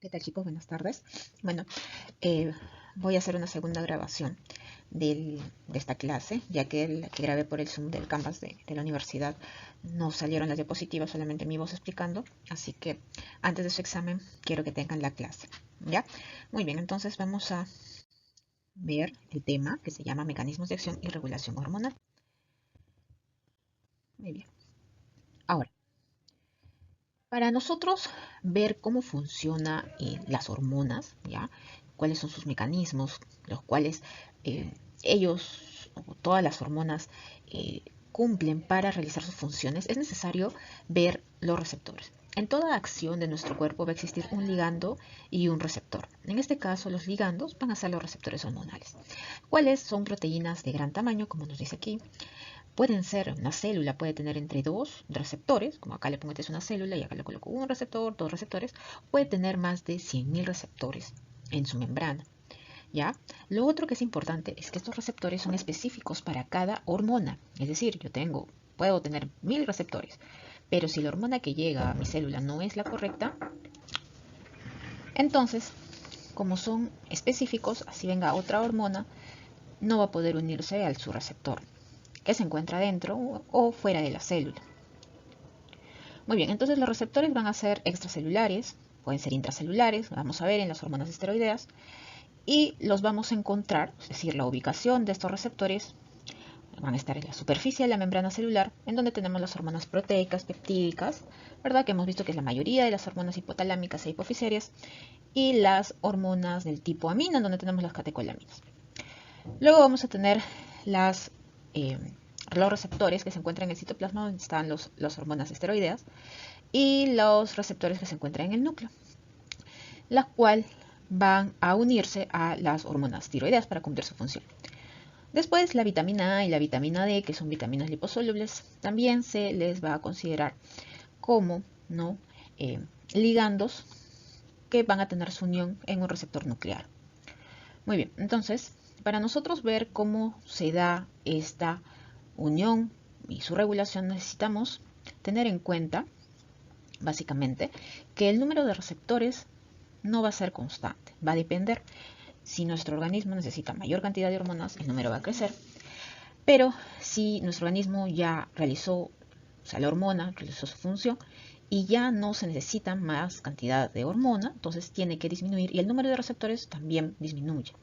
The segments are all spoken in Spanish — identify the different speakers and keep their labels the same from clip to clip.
Speaker 1: ¿Qué tal, chicos? Buenas tardes. Bueno, voy a hacer una segunda grabación de esta clase, ya que la que grabé por el Zoom del campus de la universidad no salieron las diapositivas, solamente mi voz explicando. Así que antes de su examen quiero que tengan la clase, ¿ya? Muy bien, entonces vamos a ver el tema que se llama Mecanismos de acción y regulación hormonal. Muy bien. Ahora, para nosotros ver cómo funcionan las hormonas, ¿ya? Cuáles son sus mecanismos, los cuales ellos, o todas las hormonas, cumplen para realizar sus funciones, es necesario ver los receptores. En toda acción de nuestro cuerpo va a existir un ligando y un receptor. En este caso, los ligandos van a ser los receptores hormonales. ¿Cuáles son proteínas de gran tamaño, como nos dice aquí? Pueden ser, una célula puede tener entre dos receptores, como acá le pongo que es una célula y acá le coloco un receptor, dos receptores, puede tener más de 100.000 receptores en su membrana. ¿Ya? Lo otro que es importante es que estos receptores son específicos para cada hormona. Es decir, puedo tener 1000 receptores, pero si la hormona que llega a mi célula no es la correcta, entonces, como son específicos, así venga otra hormona, no va a poder unirse al su receptor, que se encuentra dentro o fuera de la célula. Muy bien, entonces los receptores van a ser extracelulares, pueden ser intracelulares, vamos a ver en las hormonas esteroideas, y los vamos a encontrar, es decir, la ubicación de estos receptores van a estar en la superficie de la membrana celular, en donde tenemos las hormonas proteicas, peptídicas, ¿verdad? Que hemos visto que es la mayoría de las hormonas hipotalámicas e hipofisarias, y las hormonas del tipo amina, en donde tenemos las catecolaminas. Luego vamos a tener los receptores que se encuentran en el citoplasma, donde están las hormonas esteroideas, y los receptores que se encuentran en el núcleo, las cuales van a unirse a las hormonas tiroideas para cumplir su función. Después, la vitamina A y la vitamina D, que son vitaminas liposolubles, también se les va a considerar como ligandos que van a tener su unión en un receptor nuclear. Muy bien, entonces, para nosotros ver cómo se da esta unión y su regulación, necesitamos tener en cuenta, básicamente, que el número de receptores no va a ser constante, va a depender. Si nuestro organismo necesita mayor cantidad de hormonas, el número va a crecer. Pero si nuestro organismo ya realizó, la hormona realizó su función y ya no se necesita más cantidad de hormona, entonces tiene que disminuir y el número de receptores también disminuye.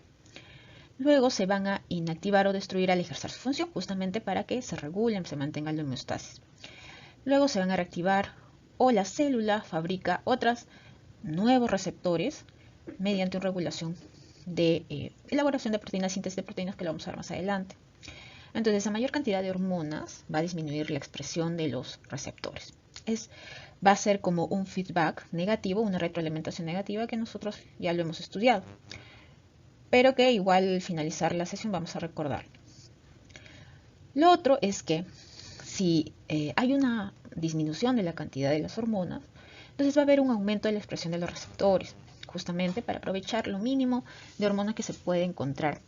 Speaker 1: Luego se van a inactivar o destruir al ejercer su función, justamente para que se regulen, se mantenga la homeostasis. Luego se van a reactivar o la célula fabrica otros nuevos receptores mediante una regulación de elaboración de proteínas, síntesis de proteínas, que lo vamos a ver más adelante. Entonces, a mayor cantidad de hormonas va a disminuir la expresión de los receptores. Va a ser como un feedback negativo, una retroalimentación negativa, que nosotros ya lo hemos estudiado, pero que igual al finalizar la sesión vamos a recordar. Lo otro es que si hay una disminución de la cantidad de las hormonas, entonces va a haber un aumento de la expresión de los receptores, justamente para aprovechar lo mínimo de hormonas que se puede encontrar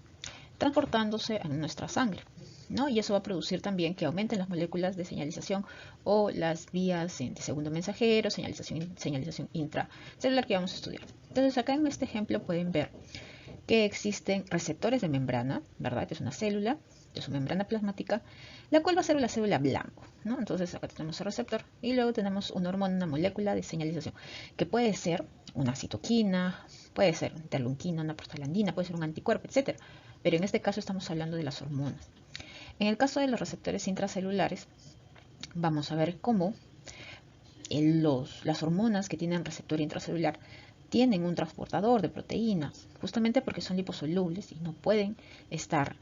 Speaker 1: transportándose en nuestra sangre, ¿no? Y eso va a producir también que aumenten las moléculas de señalización o las vías de segundo mensajero, señalización intracelular, que vamos a estudiar. Entonces, acá en este ejemplo pueden ver que existen receptores de membrana, ¿verdad? Que es una célula de su membrana plasmática, la cual va a ser la célula blanco, ¿no? Entonces acá tenemos el receptor y luego tenemos una hormona, una molécula de señalización, que puede ser una citoquina, puede ser una interleuquina, una prostaglandina, puede ser un anticuerpo, etc. Pero en este caso estamos hablando de las hormonas. En el caso de los receptores intracelulares, vamos a ver cómo las hormonas que tienen receptor intracelular tienen un transportador de proteínas, justamente porque son liposolubles y no pueden estar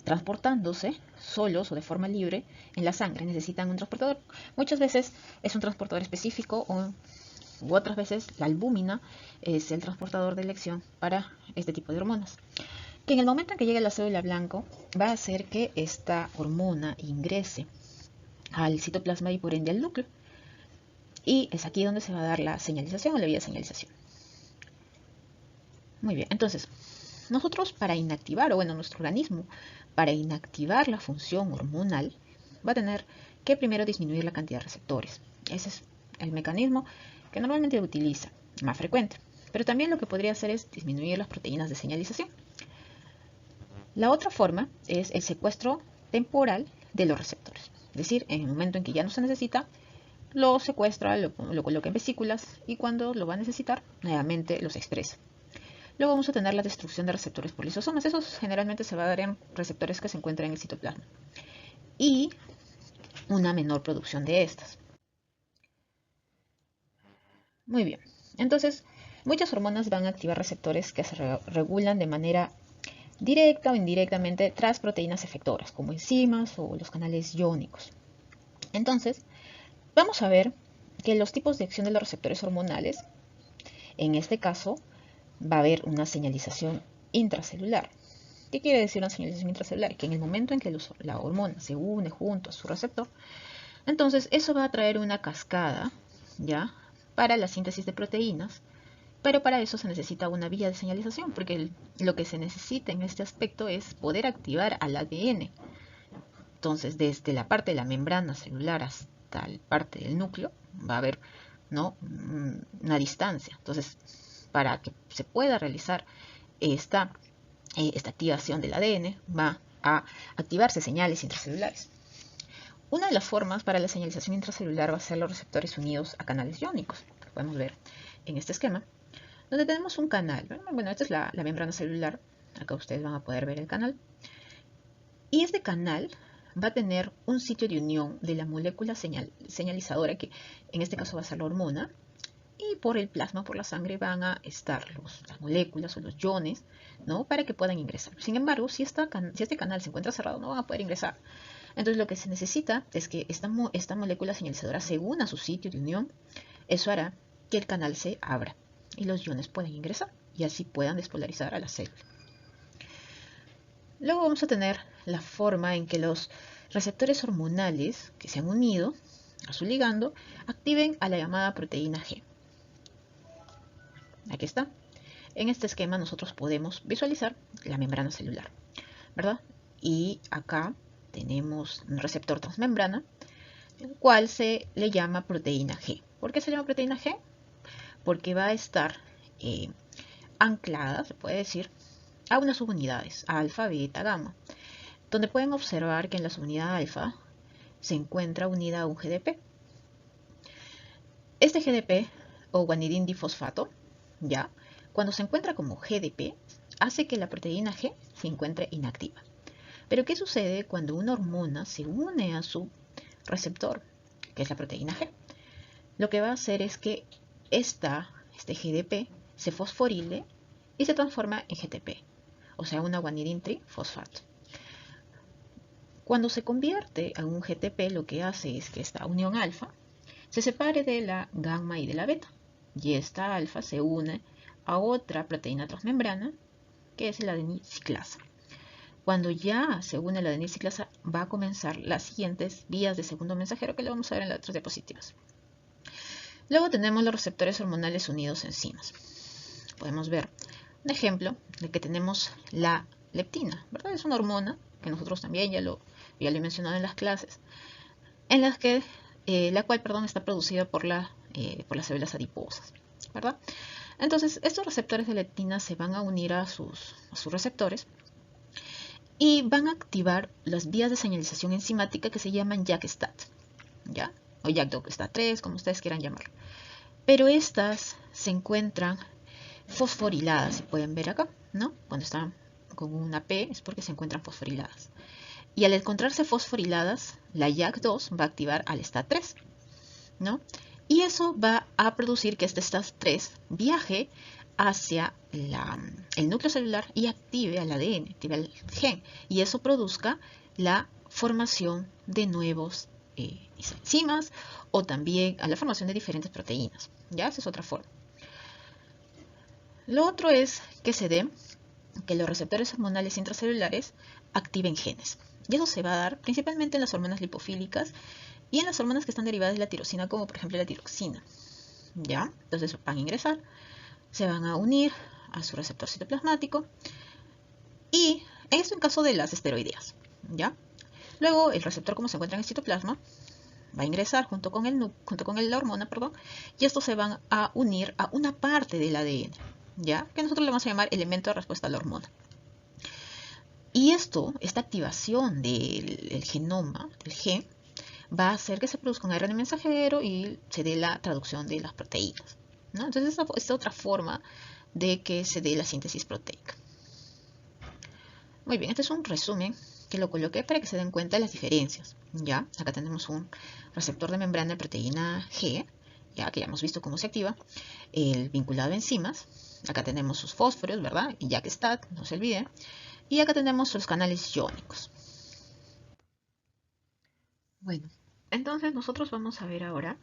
Speaker 1: transportándose solos o de forma libre en la sangre. Necesitan un transportador. Muchas veces es un transportador específico u otras veces la albúmina es el transportador de elección para este tipo de hormonas, que en el momento en que llegue a la célula blanco va a hacer que esta hormona ingrese al citoplasma y por ende al núcleo. Y es aquí donde se va a dar la señalización o la vía de señalización. Muy bien, entonces, nosotros para inactivar, o bueno, nuestro organismo, para inactivar la función hormonal, va a tener que primero disminuir la cantidad de receptores. Ese es el mecanismo que normalmente utiliza, más frecuente. Pero también lo que podría hacer es disminuir las proteínas de señalización. La otra forma es el secuestro temporal de los receptores. Es decir, en el momento en que ya no se necesita, lo secuestra, lo coloca en vesículas y cuando lo va a necesitar, nuevamente los expresa. Luego vamos a tener la destrucción de receptores por lisosomas. Esos generalmente se va a dar en receptores que se encuentran en el citoplasma. Y una menor producción de estas. Muy bien. Entonces, muchas hormonas van a activar receptores que se regulan de manera directa o indirectamente tras proteínas efectoras, como enzimas o los canales iónicos. Entonces, vamos a ver que los tipos de acción de los receptores hormonales, en este caso, va a haber una señalización intracelular. ¿Qué quiere decir una señalización intracelular? Que en el momento en que la hormona se une junto a su receptor, entonces eso va a traer una cascada, ¿ya?, para la síntesis de proteínas, pero para eso se necesita una vía de señalización, porque lo que se necesita en este aspecto es poder activar al ADN. Entonces, desde la parte de la membrana celular hasta la parte del núcleo, va a haber, ¿no?, una distancia. Entonces, para que se pueda realizar esta activación del ADN, va a activarse señales intracelulares. Una de las formas para la señalización intracelular va a ser los receptores unidos a canales iónicos, que podemos ver en este esquema, donde tenemos un canal. Bueno, esta es la membrana celular. Acá ustedes van a poder ver el canal. Y este canal va a tener un sitio de unión de la molécula señalizadora, que en este caso va a ser la hormona, y por el plasma, por la sangre, van a estar las moléculas o los iones, ¿no?, para que puedan ingresar. Sin embargo, si este canal se encuentra cerrado, no van a poder ingresar. Entonces, lo que se necesita es que esta molécula señalizadora se una a su sitio de unión. Eso hará que el canal se abra y los iones pueden ingresar y así puedan despolarizar a la célula. Luego vamos a tener la forma en que los receptores hormonales que se han unido a su ligando activen a la llamada proteína G. Aquí está. En este esquema nosotros podemos visualizar la membrana celular, ¿verdad? Y acá tenemos un receptor transmembrana, el cual se le llama proteína G. ¿Por qué se llama proteína G? Porque va a estar anclada, se puede decir, a unas subunidades, alfa, beta, gamma, donde pueden observar que en la subunidad alfa se encuentra unida a un GDP. Este GDP, o guanidín difosfato, ya, cuando se encuentra como GDP, hace que la proteína G se encuentre inactiva. Pero ¿qué sucede cuando una hormona se une a su receptor, que es la proteína G? Lo que va a hacer es que este GDP se fosforile y se transforma en GTP, o sea, una guanidín trifosfato. Cuando se convierte a un GTP, lo que hace es que esta unión alfa se separe de la gamma y de la beta, y esta alfa se une a otra proteína transmembrana, que es la adenisciclasa. Cuando ya se une la adenisciclasa, va a comenzar las siguientes vías de segundo mensajero, que lo vamos a ver en las otras diapositivas. Luego tenemos los receptores hormonales unidos a enzimas. Podemos ver un ejemplo de que tenemos la leptina, ¿verdad? Es una hormona que nosotros también ya lo he mencionado en las clases, en las que la cual está producida por las células adiposas, ¿verdad? Entonces, estos receptores de leptina se van a unir a sus receptores y van a activar las vías de señalización enzimática que se llaman JAK-STAT, ¿ya? O JAK-STAT3, como ustedes quieran llamarlo. Pero estas se encuentran fosforiladas, se pueden ver acá, ¿no? Cuando están con una P es porque se encuentran fosforiladas. Y al encontrarse fosforiladas, la JAK2 va a activar al STAT3, ¿no? Y eso va a producir que este STAT3 viaje hacia el núcleo celular y active al ADN, active al gen. Y eso produzca la formación de nuevos enzimas o también a la formación de diferentes proteínas. ¿Ya? Esa es otra forma. Lo otro es que se dé que los receptores hormonales intracelulares activen genes. Y eso se va a dar principalmente en las hormonas lipofílicas y en las hormonas que están derivadas de la tirosina, como por ejemplo la tiroxina. ¿Ya? Entonces van a ingresar, se van a unir a su receptor citoplasmático y esto en caso de las esteroideas. ¿Ya? Luego el receptor, como se encuentra en el citoplasma, va a ingresar junto con la hormona, perdón, y estos se van a unir a una parte del ADN, ¿ya? Que nosotros le vamos a llamar elemento de respuesta a la hormona. Y esta activación del genoma, del gen, va a hacer que se produzca un ARN mensajero y se dé la traducción de las proteínas, ¿no? Entonces, esta es otra forma de que se dé la síntesis proteica. Muy bien, este es un resumen que lo coloqué para que se den cuenta de las diferencias. ¿Ya? Acá tenemos un receptor de membrana de proteína G, ya que ya hemos visto cómo se activa, el vinculado a enzimas. Acá tenemos sus fósforos, ¿verdad? Y ya que está, no se olviden. Y acá tenemos sus canales iónicos. Bueno, entonces nosotros vamos a ver ahora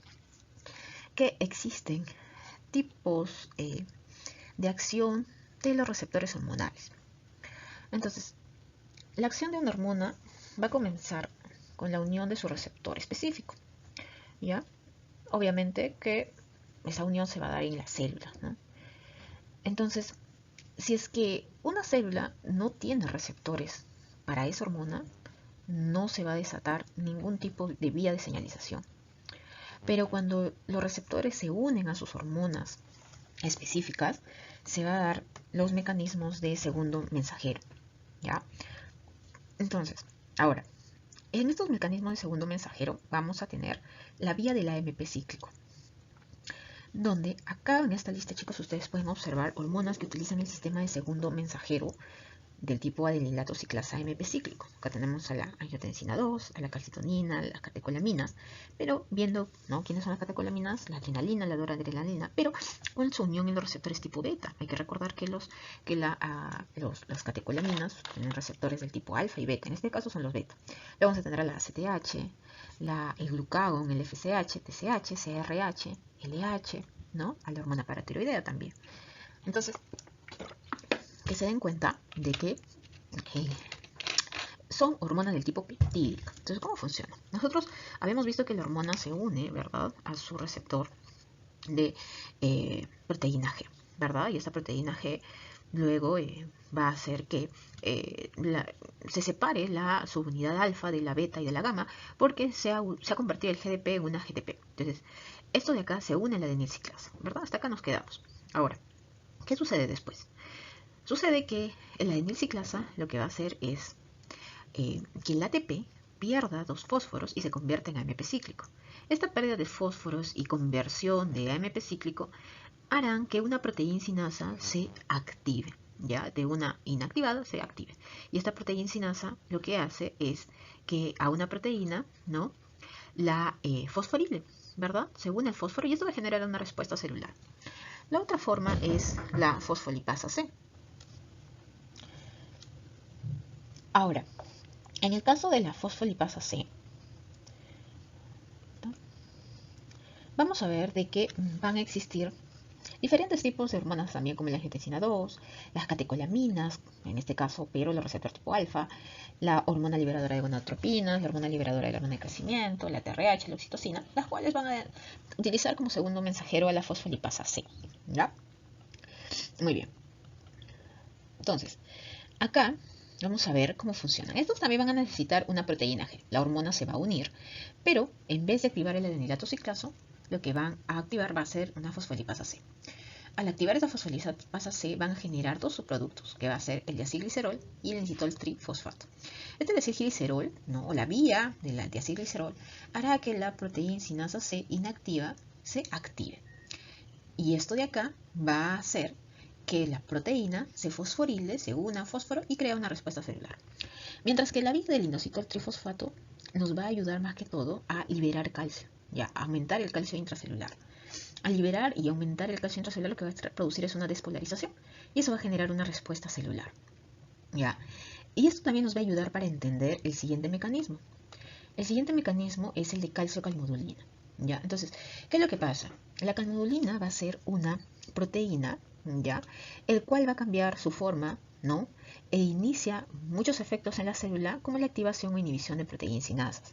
Speaker 1: que existen tipos de acción de los receptores hormonales. Entonces, la acción de una hormona va a comenzar con la unión de su receptor específico, ¿ya? Obviamente que esa unión se va a dar en la célula, ¿no? Entonces, si es que una célula no tiene receptores para esa hormona, no se va a desatar ningún tipo de vía de señalización. Pero cuando los receptores se unen a sus hormonas específicas, se va a dar los mecanismos de segundo mensajero, ¿ya? Entonces, ahora, en estos mecanismos de segundo mensajero vamos a tener la vía del AMP cíclico, donde acá en esta lista, chicos, ustedes pueden observar hormonas que utilizan el sistema de segundo mensajero del tipo adenilato ciclasa AMP cíclico. Acá tenemos a la angiotensina 2, a la calcitonina, a las catecolaminas, pero viendo, ¿no?, quiénes son las catecolaminas, la adrenalina, la noradrenalina, pero con su unión en los receptores tipo beta. Hay que recordar que las catecolaminas tienen receptores del tipo alfa y beta, en este caso son los beta. Luego vamos a tener a la ACTH, el glucagón, el FSH, TSH, CRH, LH, ¿no?, a la hormona paratiroidea también. Entonces, que se den cuenta de que son hormonas del tipo peptídico. Entonces, ¿cómo funciona? Nosotros habíamos visto que la hormona se une, ¿verdad?, a su receptor de proteína G, ¿verdad? Y esta proteína G luego va a hacer que se separe la subunidad alfa de la beta y de la gamma, porque se ha convertido el GDP en una GTP. Entonces, esto de acá se une a la adenilciclasa, ¿verdad? Hasta acá nos quedamos. Ahora, ¿qué sucede después? Sucede que la adenilciclasa lo que va a hacer es que el ATP pierda 2 fósforos y se convierta en AMP cíclico. Esta pérdida de fósforos y conversión de AMP cíclico harán que una proteíncinasa se active, ya de una inactivada se active. Y esta proteíncinasa lo que hace es que a una proteína, ¿no?, la fosforile, ¿verdad? Se une el fósforo y esto va a generar una respuesta celular. La otra forma es la fosfolipasa C. Ahora, en el caso de la fosfolipasa C, vamos a ver de que van a existir diferentes tipos de hormonas también, como la angiotensina 2, las catecolaminas, en este caso, pero los receptores tipo alfa, la hormona liberadora de gonadotropinas, la hormona liberadora de la hormona de crecimiento, la TRH, la oxitocina, las cuales van a utilizar como segundo mensajero a la fosfolipasa C, ¿ya? Muy bien. Entonces, acá vamos a ver cómo funcionan. Estos también van a necesitar una proteína G. La hormona se va a unir, pero en vez de activar el adenilato ciclaso, lo que van a activar va a ser una fosfolipasa C. Al activar esta fosfolipasa C van a generar 2 subproductos, que va a ser el diacilglicerol y el inositol trifosfato. Este diacilglicerol, ¿no?, o la vía del diacilglicerol, hará que la proteíncinasa C inactiva se active. Y esto de acá va a hacer que la proteína se fosforile, se una a fósforo y crea una respuesta celular. Mientras que la vía del inositol trifosfato nos va a ayudar más que todo a liberar calcio, ya, a aumentar el calcio intracelular. Al liberar y aumentar el calcio intracelular, lo que va a producir es una despolarización y eso va a generar una respuesta celular, ya. Y esto también nos va a ayudar para entender el siguiente mecanismo. El siguiente mecanismo es el de calciocalmodulina, ya. Entonces, ¿qué es lo que pasa? La calmodulina va a ser una proteína, ¿ya?, el cual va a cambiar su forma, ¿no?, e inicia muchos efectos en la célula, como la activación o inhibición de proteíncinasas.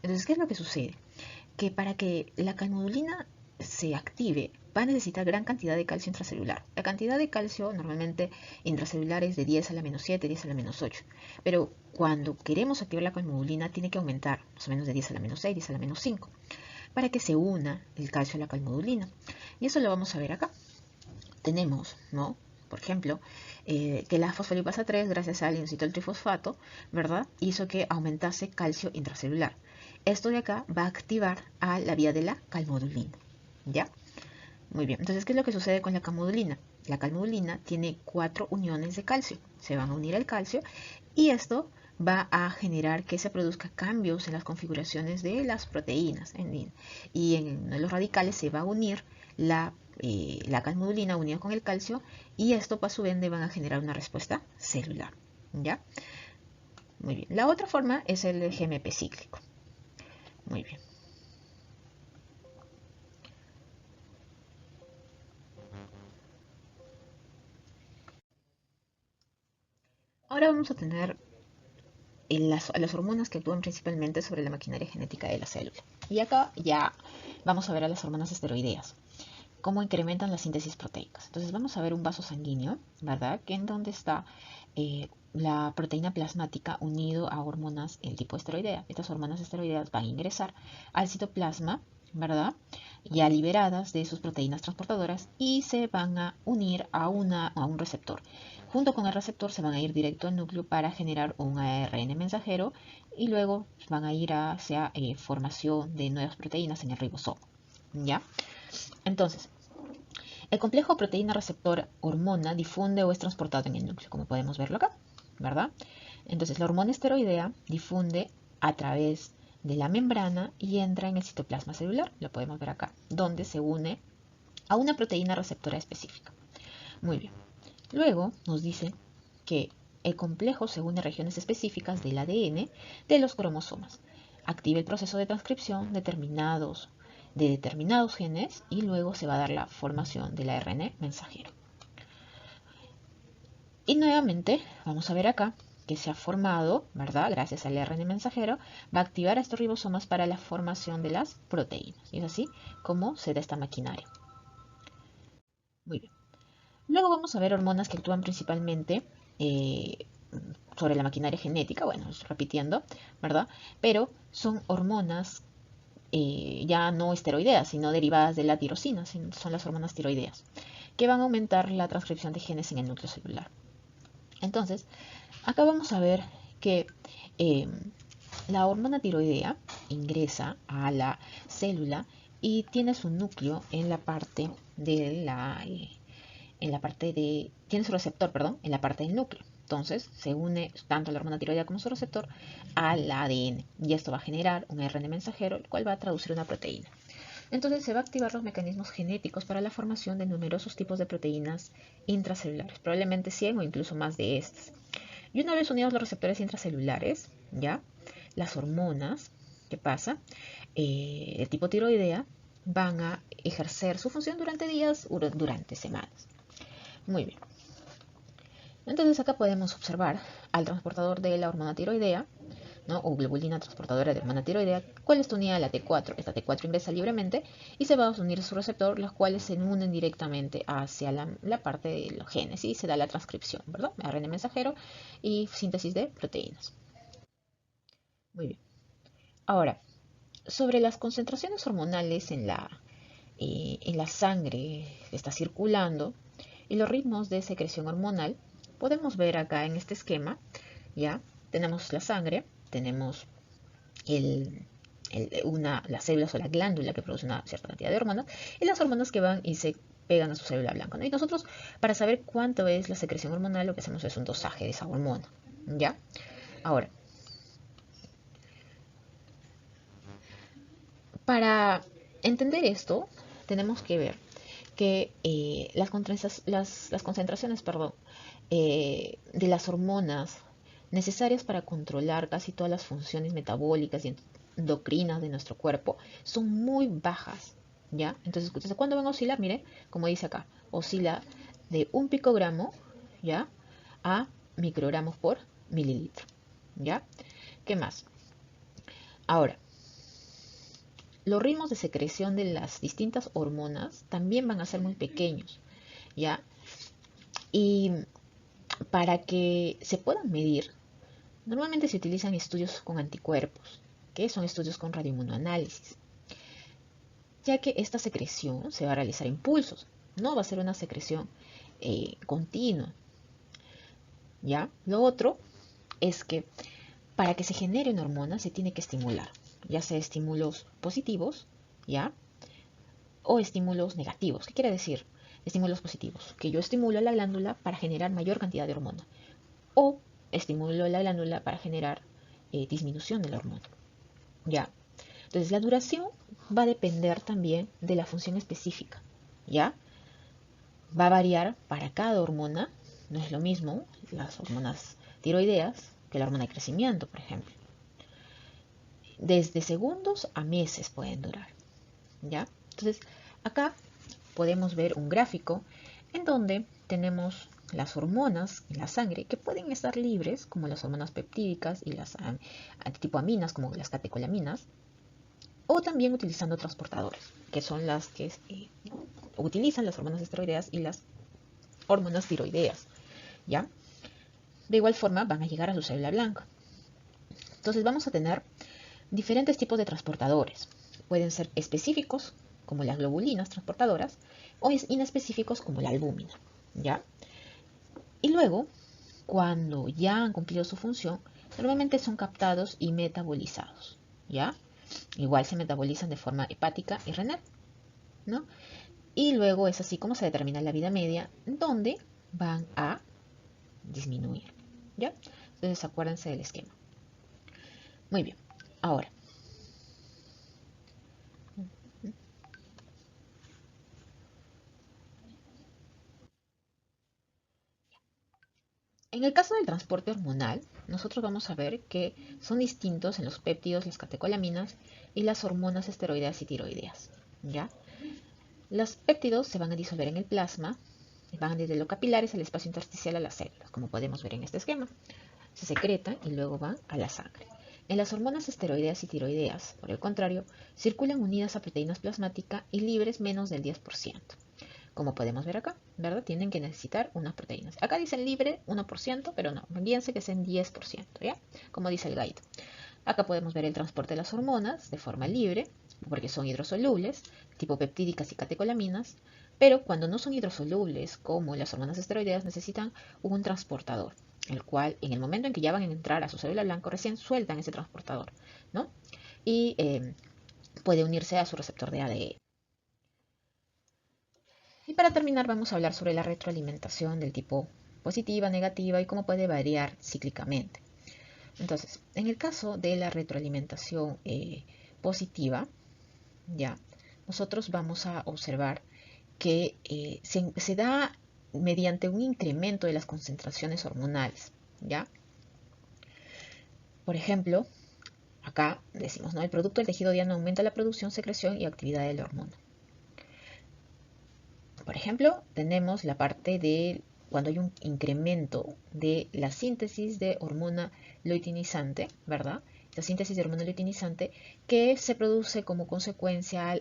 Speaker 1: Entonces, ¿qué es lo que sucede? Que para que la calmodulina se active, va a necesitar gran cantidad de calcio intracelular. La cantidad de calcio normalmente intracelular es de 10 a la menos 7, 10 a la menos 8. Pero cuando queremos activar la calmodulina, tiene que aumentar más o menos de 10 a la menos 6, 10 a la menos 5, para que se una el calcio a la calmodulina. Y eso lo vamos a ver acá. Tenemos, ¿no? Por ejemplo, que la fosfolipasa 3, gracias al inositol trifosfato, ¿verdad? Hizo que aumentase calcio intracelular. Esto de acá va a activar a la vía de la calmodulina, ¿ya? Muy bien, entonces, ¿qué es lo que sucede con la calmodulina? La calmodulina tiene 4 uniones de calcio, se van a unir al calcio y esto va a generar que se produzcan cambios en las configuraciones de las proteínas y en los radicales se va a unir la calmodulina unida con el calcio y esto a su vez van a generar una respuesta celular, ¿ya? Muy bien, la otra forma es el GMP cíclico. Muy bien. Ahora vamos a tener las hormonas que actúan principalmente sobre la maquinaria genética de la célula. Y acá ya vamos a ver a las hormonas esteroideas, cómo incrementan la síntesis proteicas. Entonces vamos a ver un vaso sanguíneo, ¿verdad? Que en donde está la proteína plasmática unido a hormonas del tipo esteroidea. Estas hormonas esteroideas van a ingresar al citoplasma, ¿verdad? Ya liberadas de sus proteínas transportadoras y se van a unir a un receptor. Junto con el receptor se van a ir directo al núcleo para generar un ARN mensajero y luego van a ir hacia formación de nuevas proteínas en el ribosomo, ¿ya? Entonces, el complejo proteína-receptor-hormona difunde o es transportado en el núcleo, como podemos verlo acá, ¿verdad? Entonces, la hormona esteroidea difunde a través de la membrana y entra en el citoplasma celular, lo podemos ver acá, donde se une a una proteína receptora específica. Muy bien. Luego nos dice que el complejo se une a regiones específicas del ADN de los cromosomas. Activa el proceso de transcripción de determinados genes y luego se va a dar la formación del ARN mensajero. Y nuevamente vamos a ver acá que se ha formado, ¿verdad? Gracias al ARN mensajero, va a activar a estos ribosomas para la formación de las proteínas. Y es así como se da esta maquinaria. Muy bien. Luego vamos a ver hormonas que actúan principalmente sobre la maquinaria genética, bueno, repitiendo, ¿verdad? Pero son hormonas ya no esteroideas, sino derivadas de la tirosina, son las hormonas tiroideas, que van a aumentar la transcripción de genes en el núcleo celular. Entonces, acá vamos a ver que la hormona tiroidea ingresa a la célula y tiene su núcleo en la parte de tiene su receptor, perdón, en la parte del núcleo. Entonces, se une tanto la hormona tiroidea como su receptor al ADN y esto va a generar un ARN mensajero, el cual va a traducir una proteína. Entonces, se va a activar los mecanismos genéticos para la formación de numerosos tipos de proteínas intracelulares, probablemente 100 o incluso más de estas. Y una vez unidos los receptores intracelulares, ¿ya? Las hormonas, ¿qué pasa? De tipo tiroidea van a ejercer su función durante días o durante semanas. Muy bien. Entonces acá podemos observar al transportador de la hormona tiroidea, ¿no? O globulina transportadora de hormona tiroidea, cuál está unida a la T4. Esta T4 ingresa libremente y se va a unir a su receptor, los cuales se unen directamente hacia la parte de los genes y se da la transcripción, ¿verdad? ARN mensajero y síntesis de proteínas. Muy bien. Ahora, sobre las concentraciones hormonales en la sangre que está circulando y los ritmos de secreción hormonal, podemos ver acá en este esquema, ya tenemos la sangre, tenemos las células o la glándula que produce una cierta cantidad de hormonas y las hormonas que van y se pegan a su célula blanca, ¿no? Y nosotros, para saber cuánto es la secreción hormonal, lo que hacemos es un dosaje de esa hormona, ¿ya? Ahora, para entender esto, tenemos que ver que las concentraciones, perdón, de las hormonas necesarias para controlar casi todas las funciones metabólicas y endocrinas de nuestro cuerpo son muy bajas, ¿ya? Entonces, ¿cuándo van a oscilar? Mire, como dice acá, oscila de 1 picogramo, ¿ya? A microgramos por mililitro, ¿ya? ¿Qué más? Ahora, los ritmos de secreción de las distintas hormonas también van a ser muy pequeños, ¿ya? Y para que se puedan medir, normalmente se utilizan estudios con anticuerpos, que son estudios con radioinmunoanálisis, ya que esta secreción se va a realizar en pulsos, no va a ser una secreción continua, ¿ya? Lo otro es que para que se genere una hormona se tiene que estimular, ya sea estímulos positivos, ¿ya? O estímulos negativos. ¿Qué quiere decir? Estímulos positivos, que yo estimulo la glándula para generar mayor cantidad de hormona. O estimulo la glándula para generar disminución de la hormona, ¿ya? Entonces la duración va a depender también de la función específica, ¿ya? Va a variar para cada hormona, no es lo mismo las hormonas tiroideas que la hormona de crecimiento, por ejemplo. Desde segundos a meses pueden durar, ¿ya? Entonces, acá podemos ver un gráfico en donde tenemos las hormonas en la sangre que pueden estar libres, como las hormonas peptídicas y las tipo aminas, como las catecolaminas, o también utilizando transportadores, que son las que utilizan las hormonas esteroideas y las hormonas tiroideas, ¿ya? De igual forma van a llegar a su célula blanca. Entonces vamos a tener diferentes tipos de transportadores. Pueden ser específicos, como las globulinas transportadoras, o inespecíficos, como la albúmina, ¿ya? Y luego, cuando ya han cumplido su función, normalmente son captados y metabolizados, ¿ya? Igual se metabolizan de forma hepática y renal, ¿no? Y luego es así como se determina la vida media, donde van a disminuir, ¿ya? Entonces acuérdense del esquema. Muy bien, ahora. En el caso del transporte hormonal, nosotros vamos a ver que son distintos en los péptidos, las catecolaminas y las hormonas esteroideas y tiroideas, ¿ya? Los péptidos se van a disolver en el plasma, van desde lo capilares al espacio intersticial a las células, como podemos ver en este esquema. Se secretan y luego van a la sangre. En las hormonas esteroideas y tiroideas, por el contrario, circulan unidas a proteínas plasmáticas y libres menos del 10%. Como podemos ver acá, ¿verdad? Tienen que necesitar unas proteínas. Acá dicen libre 1%, pero no, fíjense que es en 10%, ¿ya? Como dice el guide. Acá podemos ver el transporte de las hormonas de forma libre, porque son hidrosolubles, tipo peptídicas y catecolaminas, pero cuando no son hidrosolubles, como las hormonas esteroideas, necesitan un transportador, el cual en el momento en que ya van a entrar a su célula blanca, recién sueltan ese transportador, ¿no? Y puede unirse a su receptor de ADN. Y para terminar vamos a hablar sobre la retroalimentación del tipo positiva, negativa y cómo puede variar cíclicamente. Entonces, en el caso de la retroalimentación positiva, ya, nosotros vamos a observar que se da mediante un incremento de las concentraciones hormonales, ¿ya? Por ejemplo, acá decimos, ¿no? El producto del tejido diano aumenta la producción, secreción y actividad de la hormona. Por ejemplo, tenemos la parte de cuando hay un incremento de la síntesis de hormona luteinizante, ¿verdad? La síntesis de hormona luteinizante que se produce como consecuencia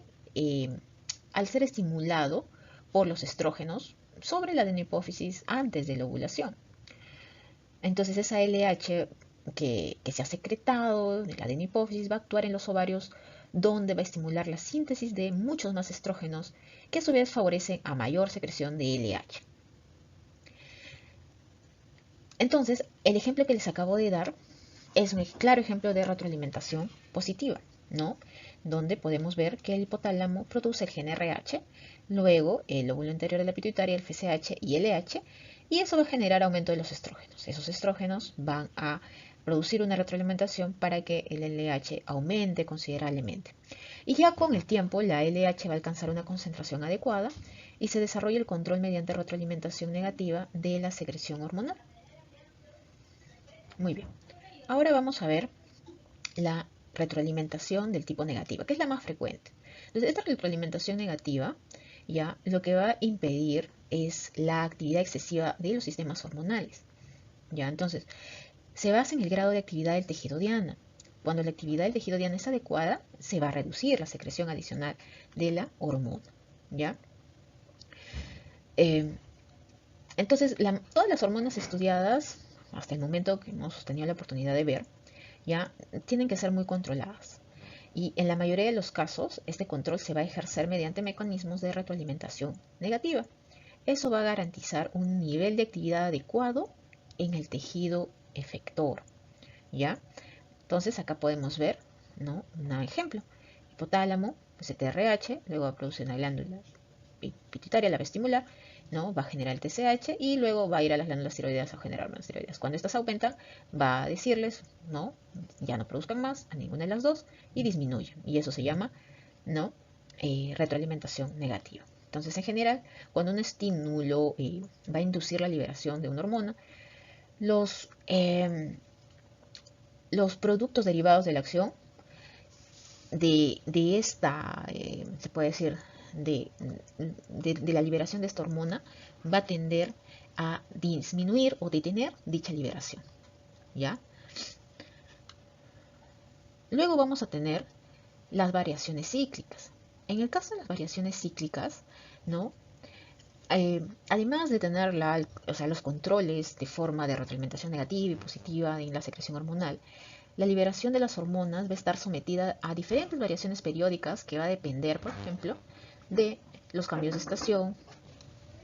Speaker 1: al ser estimulado por los estrógenos sobre la adenohipófisis antes de la ovulación. Entonces esa LH que se ha secretado de la adenohipófisis va a actuar en los ovarios, donde va a estimular la síntesis de muchos más estrógenos que a su vez favorecen a mayor secreción de LH. Entonces, el ejemplo que les acabo de dar es un claro ejemplo de retroalimentación positiva, ¿no? Donde podemos ver que el hipotálamo produce el gen RH, luego el lóbulo anterior de la pituitaria, el FSH y el LH, y eso va a generar aumento de los estrógenos. Esos estrógenos van a producir una retroalimentación para que el LH aumente considerablemente. Y ya con el tiempo la LH va a alcanzar una concentración adecuada y se desarrolla el control mediante retroalimentación negativa de la secreción hormonal. Muy bien. Ahora vamos a ver la retroalimentación del tipo negativa, que es la más frecuente. Entonces, esta retroalimentación negativa ya lo que va a impedir es la actividad excesiva de los sistemas hormonales. Ya, entonces, se basa en el grado de actividad del tejido diana. cuando la actividad del tejido diana es adecuada, se va a reducir la secreción adicional de la hormona, ¿ya? Eh, entonces, todas las hormonas estudiadas, hasta el momento que hemos tenido la oportunidad de ver, ya tienen que ser muy controladas. Y en la mayoría de los casos, este control se va a ejercer mediante mecanismos de retroalimentación negativa. Eso va a garantizar un nivel de actividad adecuado en el tejido efector, ¿ya? Entonces acá podemos ver, ¿no? Un ejemplo. Hipotálamo, pues TRH, luego va a producir una glándula pituitaria, la vestibular, ¿no? Va a generar el TSH y luego va a ir a las glándulas tiroideas a generar más tiroideas. Cuando estas aumentan, va a decirles, ¿no? Ya no produzcan más a ninguna de las dos y disminuyen. Y eso se llama, ¿no? Retroalimentación negativa. Entonces, en general, cuando un estímulo va a inducir la liberación de una hormona, los, eh, los productos derivados de la acción de esta, se puede decir, de la liberación de esta hormona, va a tender a disminuir o detener dicha liberación, ¿ya? Luego vamos a tener las variaciones cíclicas. En el caso de las variaciones cíclicas, ¿no? Además de tener los controles de forma de retroalimentación negativa y positiva en la secreción hormonal, la liberación de las hormonas va a estar sometida a diferentes variaciones periódicas que va a depender, por ejemplo, de los cambios de estación,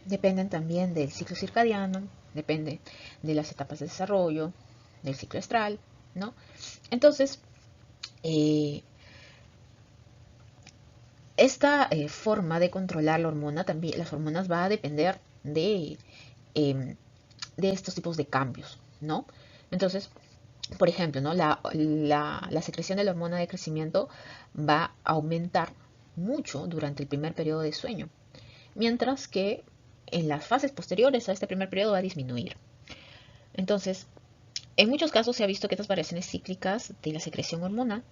Speaker 1: dependen también del ciclo circadiano, depende de las etapas de desarrollo, del ciclo estral, ¿no? Entonces, eh, esta forma de controlar la hormona, también las hormonas va a depender eh, de estos tipos de cambios, ¿no? Entonces, por ejemplo, ¿no? La secreción de la hormona de crecimiento va a aumentar mucho durante el primer periodo de sueño, mientras que en las fases posteriores a este primer periodo va a disminuir. Entonces, en muchos casos se ha visto que estas variaciones cíclicas de la secreción hormonal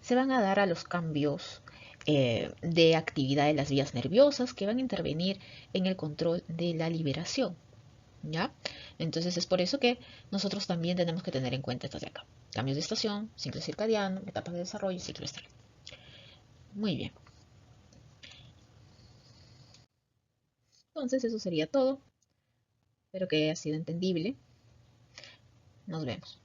Speaker 1: se van a dar a los cambios de actividad de las vías nerviosas que van a intervenir en el control de la liberación, ¿ya? Entonces es por eso que nosotros también tenemos que tener en cuenta estas de acá. Cambios de estación, ciclo circadiano, etapas de desarrollo y ciclo estral. Muy bien. Entonces eso sería todo. Espero que haya sido entendible. Nos vemos.